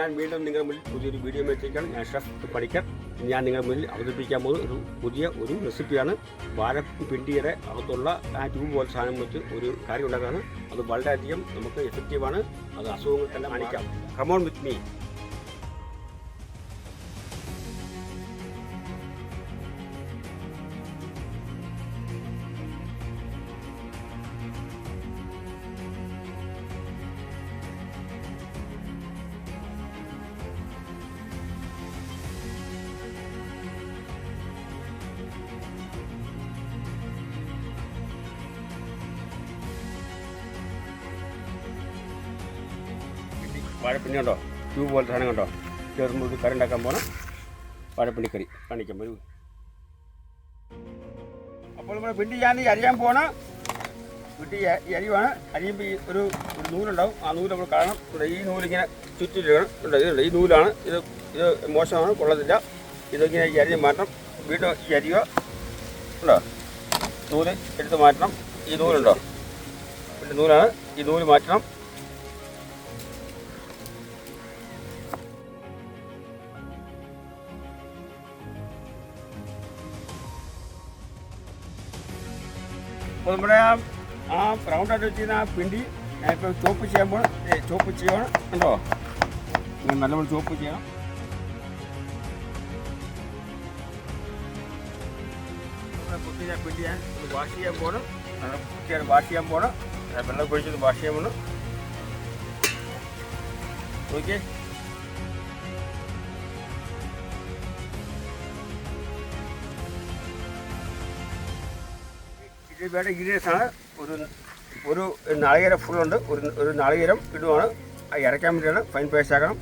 ഞാൻ വീണ്ടും നിങ്ങളുടെ മുന്നിൽ പുതിയൊരു വീഡിയോ എത്തിക്കാണ്. ഞാൻ ഷെഫ് പണിക്കർ. ഞാൻ നിങ്ങളുടെ മുന്നിൽ അവതരിപ്പിക്കാൻ പോകുന്ന പുതിയ റെസിപ്പിയാണ്. വാഴപ്പിണ്ടിയുടെ അകത്തുള്ള ആ ട്യൂബ് പോലെ സാധനം വെച്ച് ഒരു കറി ഉണ്ടാക്കാണ്. അത് വളരെയധികം നമുക്ക് എഫക്റ്റീവാണ്. അത് അസുഖങ്ങൾക്കെല്ലാം അണിക്കാം. Come on with me. വാഴപ്പിണ്ടി കണ്ടോ, ട്യൂബ് പോലത്തെ സാധനം കണ്ടോ, ചേർന്ന് ഒരു കറി ഉണ്ടാക്കാൻ പോകണം. വാഴപ്പിണ്ടി കറി കാണിക്കാൻ വരൂ. അപ്പോൾ നമ്മുടെ പിണ്ടി ഞാൻ അരിയാൻ പോകണം. പിണ്ടി അരിവാണ്. അരിയുമ്പോൾ ഒരു നൂലുണ്ടാവും. ആ നൂല് നമ്മൾ കാണണം. ഈ നൂലിങ്ങനെ ചുറ്റിയിടണം. ഇതുണ്ട്, ഈ നൂലാണ്. ഇത് മോശമാണ്, കൊള്ളത്തില്ല. ഇതിങ്ങനെ ഈ അരിഞ്ഞ് മാറ്റണം. വീണ്ടും ഈ അരിയുക ഉണ്ടോ, നൂല് എടുത്ത് മാറ്റണം. ഈ നൂലുണ്ടോ, പിന്നെ നൂലാണ്. ഈ നൂല് മാറ്റണം. അപ്പോൾ നമ്മുടെ ആ റൗണ്ടായിട്ട് വെച്ചിരുന്ന ആ പിണ്ടി ഞാനിപ്പോൾ ചോപ്പ് ചെയ്യുമ്പോൾ ചോപ്പ് ചെയ്യണം. കണ്ടോ, ഇങ്ങനെ നല്ലപോലെ ചോപ്പ് ചെയ്യണം. കുത്തിയ പിണ്ടി ഞാൻ വാഷ് ചെയ്യാൻ പോകണം. കുത്തിയാണ് വാഷ് ചെയ്യാൻ പോകണം. വെള്ളം പൊഴിച്ചത് വാഷ് ചെയ്യാൻ പോകണം. ഓക്കെ, ഇത് വേണ്ട ഇൻഗ്രീഡിയൻസാണ്. ഒരു നാളികേരം ഫുള്ളുണ്ട്. ഒരു നാളികേരം ഇടുവാണ്. അത് ഇറക്കാൻ വേണ്ടിയാണ്. ഫൈൻ പേസ്റ്റ് ആക്കണം.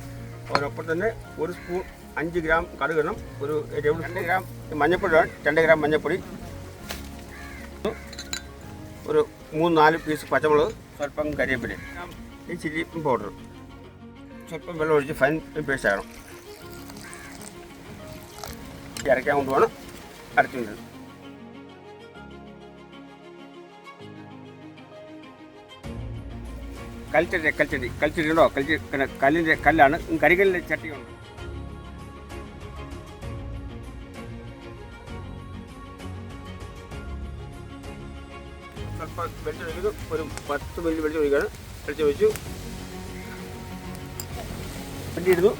അതിനൊപ്പം തന്നെ ഒരു സ്പൂൺ 5 ഗ്രാം കടുക് ഇടണം. ഒരു 2 ഗ്രാം മഞ്ഞൾപ്പൊടി ഇടണം. 2 ഗ്രാം മഞ്ഞൾപ്പൊടി, ഒരു 3-4 പീസ് പച്ചമുളക്, സ്വല്പം കരിവേപ്പില, ഈ ചില്ലി പൗഡർ, സ്വല്പം വെള്ളം ഒഴിച്ച് ഫൈൻ പേസ്റ്റ് ആക്കണം. ഇറക്കാൻ കൊണ്ടുപോകണം. അരച്ചുകൊണ്ട് കൽച്ചടി ഉണ്ടോ, കല്ലിൻ്റെ കല്ലാണ്. കരികല്ലിൻ്റെ ചട്ടിയുണ്ട്. സ്വല്പം വെളിച്ചം ഒഴിക്കുന്നു. ഒരു 10 മിനിറ്റ് വെളിച്ചം ഒഴിക്കുകയാണ്. വെളിച്ചം ഒഴിച്ചു പിണ്ടി ഇടുന്നു.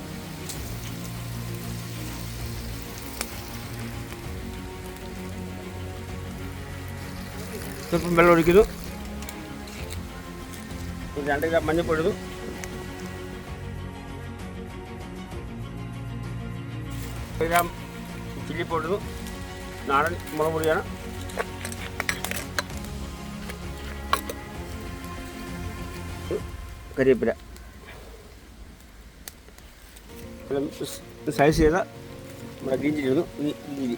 സ്വല്പം വെള്ളം ഒഴിക്കുന്നു. 2 ഗ്രാം മഞ്ഞൾപ്പൊടി ഇടുന്നു. 1 ഗ്രാം ചില്ലി പൗഡർ ഇടുന്നു. നാടൻ മുളക് പൊടിയാണ്. കരിവേപ്പില, സൈസ് ചെയ്ത നമ്മുടെ ഗ്രീൻ ചില്ലി ഇടുന്നു. ഈ ചില്ലി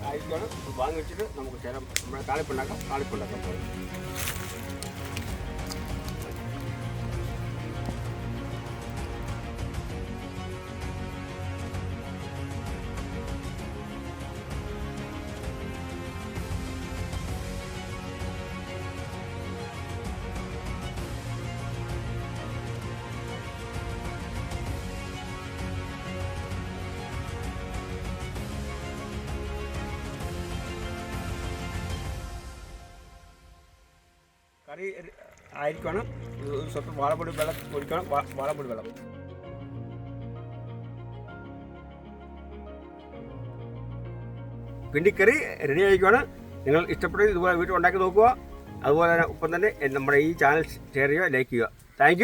ആയിരിക്കണം. വാങ്ങി വെച്ചിട്ട് നമുക്ക് ചേരാം. നമ്മുടെ താളിപ്പുണ്ടാക്കാൻ പോകും. കറി ആയിരിക്കണം. സ്വല്പം വാഴപ്പൊടി വെള്ളം ഒഴിക്കണം. വാഴപ്പൊടി വെള്ളം. പിണ്ടിക്കറി റെഡി ആയിരിക്കുകയാണ്. നിങ്ങൾ ഇഷ്ടപ്പെട്ടത് ഇതുപോലെ വീട്ടിൽ ഉണ്ടാക്കി നോക്കുക. അതുപോലെ തന്നെ ഒപ്പം തന്നെ നമ്മുടെ ഈ ചാനൽ ഷെയർ ചെയ്യുക, ലൈക്ക് ചെയ്യുക. Thank you.